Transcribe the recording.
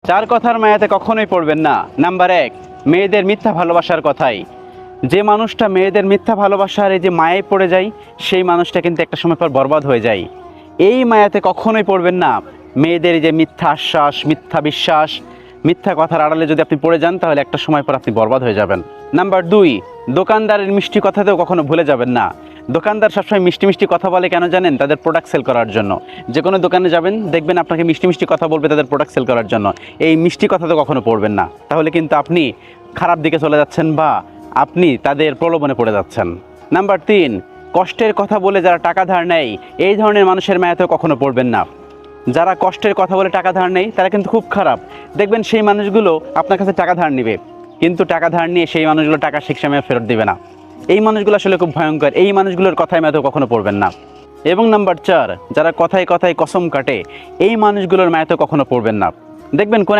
চার কথার মায়াতে কখনোই পড়বেন না। নাম্বার 1, মেয়েদের মিথ্যা ভালোবাসার কথাই। যে মানুষটা মেয়েদের মিথ্যা ভালোবাসার এই যে মায়ায় পড়ে যায়, সেই মানুষটা কিন্তু একটা সময় পর বরবাদ হয়ে যায়। এই মায়াতে কখনোই পড়বেন না। মেয়েদের এই যে মিথ্যা আশ্বাস, মিথ্যা বিশ্বাস, মিথ্যা কথার আড়ালে যদি আপনি পড়ে যান, তাহলে একটা সময় পর আপনি বরবাদ হয়ে যাবেন। নাম্বার 2, দোকানদারের মিষ্টি কথাতেও কখনো ভুলে যাবেন না। দোকানদার সবসময় মিষ্টি মিষ্টি কথা বলে কেন জানেন? তাদের প্রোডাক্ট সেল করার জন্য। যে কোনো দোকানে যাবেন, দেখবেন আপনাকে মিষ্টি মিষ্টি কথা বলবে তাদের প্রোডাক্ট সেল করার জন্য। এই মিষ্টি কথাতে কখনো পড়বেন না, তাহলে কিন্তু আপনি খারাপ দিকে চলে যাচ্ছেন বা আপনি তাদের প্রলোভনে পড়ে যাচ্ছেন। নাম্বার 3, কষ্টের কথা বলে যারা টাকা ধার নেয়, এই ধরনের মানুষের মায়াতেও কখনো পড়বেন না। যারা কষ্টের কথা বলে টাকা ধার নেয়, তারা কিন্তু খুব খারাপ। দেখবেন সেই মানুষগুলো আপনার কাছে টাকা ধার নেবে, কিন্তু টাকা ধার নিয়ে সেই মানুষগুলো টাকা ঠিক সময়ে ফেরত দিবে না। এই মানুষগুলো আসলে খুব ভয়ঙ্কর। এই মানুষগুলোর কথায় মায়াতেও কখনো পড়বেন না। এবং নাম্বার 4, যারা কথায় কথায় কসম কাটে, এই মানুষগুলোর মায়াতেও কখনো পড়বেন না। দেখবেন কোন